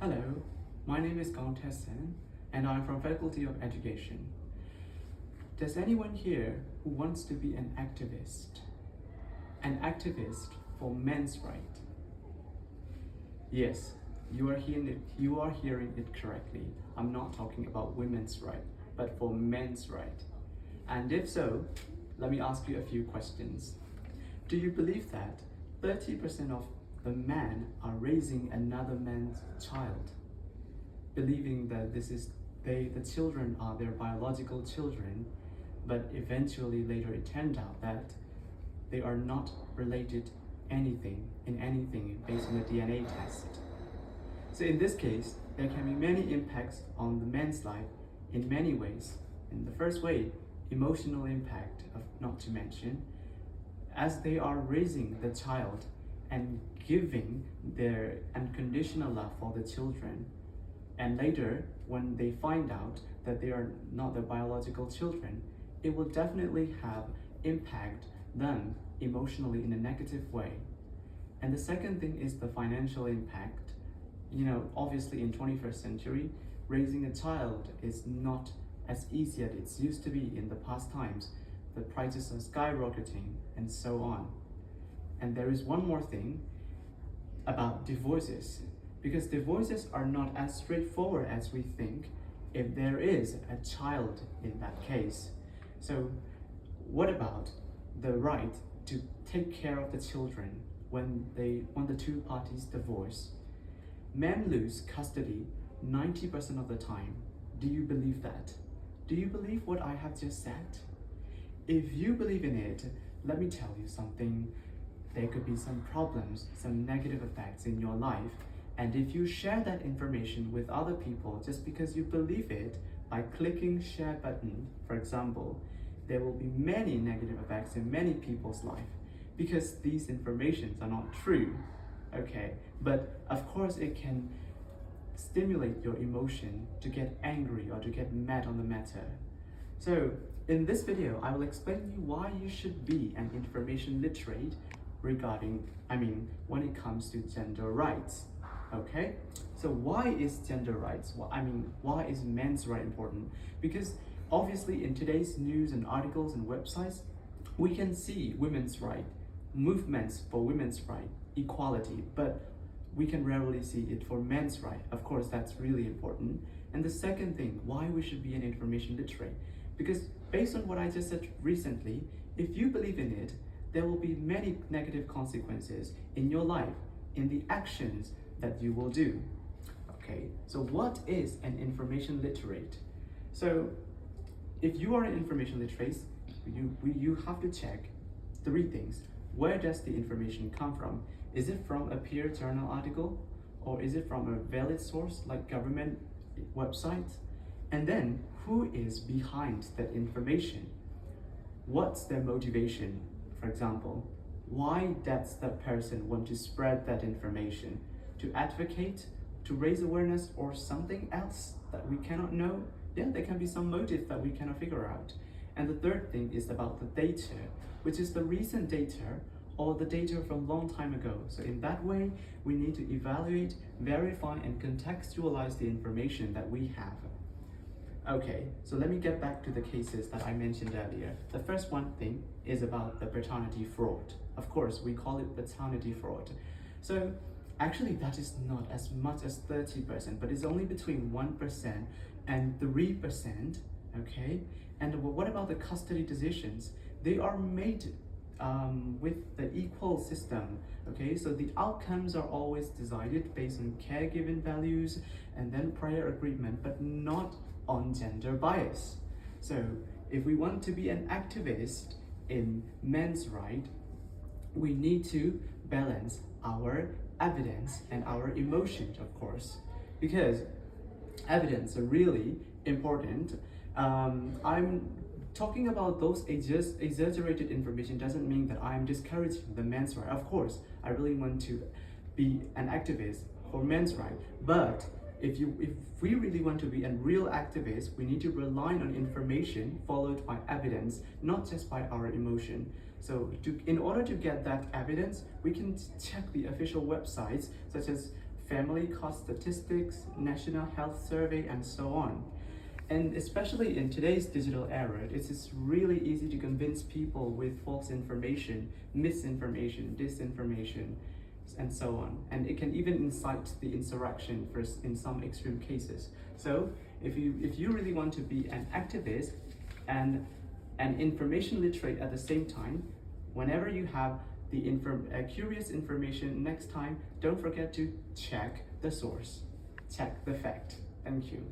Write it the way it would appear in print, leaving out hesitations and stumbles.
Hello, my name is Sen, and I'm from Faculty of Education. Does anyone here who wants to be an activist? An activist for men's rights? Yes, you are hearing it correctly. I'm not talking about women's right, but for men's right. And if so, let me ask you a few questions. Do you believe that 30% of the men are raising another man's child, believing that the children are their biological children, but eventually later it turned out that they are not related in anything based on a DNA test. So in this case, there can be many impacts on the man's life in many ways. In the first way, emotional impact, not to mention, as they are raising the child and giving their unconditional love for the children, and later when they find out that they are not their biological children, it will definitely have impact them emotionally in a negative way. And the second thing is the financial impact. Obviously in 21st century, raising a child is not as easy as it used to be in the past times. The prices are skyrocketing and so on. And there is one more thing about divorces, because divorces are not as straightforward as we think if there is a child in that case. So what about the right to take care of the children when the two parties divorce? Men lose custody 90% of the time. Do you believe that? Do you believe what I have just said? If you believe in it, let me tell you something. There could be some problems, some negative effects in your life. And if you share that information with other people just because you believe it, by clicking share button, for example, there will be many negative effects in many people's life because these informations are not true. Okay, but of course it can stimulate your emotion to get angry or to get mad on the matter. So in this video, I will explain you why you should be an information literate when it comes to gender rights. Okay, so why is gender rights? Why is men's right important? Because obviously in today's news and articles and websites, we can see women's right, movements for women's right, equality, but we can rarely see it for men's right. Of course, that's really important. And the second thing, why we should be an information literate, because based on what I just said recently, if you believe in it, there will be many negative consequences in your life, in the actions that you will do. Okay, so what is an information literate? So if you are an information literate, you have to check three things. Where does the information come from? Is it from a peer journal article, or is it from a valid source like government websites? And then who is behind that information? What's their motivation? For example, why does that person want to spread that information? To advocate, to raise awareness, or something else that we cannot know? Yeah, there can be some motive that we cannot figure out. And the third thing is about the data, which is the recent data or the data from a long time ago. So in that way, we need to evaluate, verify, and contextualize the information that we have. Okay, so let me get back to the cases that I mentioned earlier. The first one thing is about the paternity fraud. Of course, we call it paternity fraud. So actually that is not as much as 30%, but it's only between 1% and 3%, okay? And what about the custody decisions? They are made with the equal system, okay? So the outcomes are always decided based on caregiving values and then prior agreement, but not on gender bias. So if we want to be an activist in men's right, we need to balance our evidence and our emotions, of course, because evidence are really important. I'm talking about those exaggerated information doesn't mean that I'm discouraging the men's right. Of course, I really want to be an activist for men's right, but if we really want to be a real activist, we need to rely on information followed by evidence, not just by our emotion. So in order to get that evidence, we can check the official websites such as family cost statistics, national health survey, and so on. And especially in today's digital era, it is really easy to convince people with false information, misinformation, disinformation, and so on. And it can even incite the insurrection in some extreme cases. So if you really want to be an activist and an information literate at the same time, whenever you have the curious information next time, don't forget to check the source, check the fact. Thank you.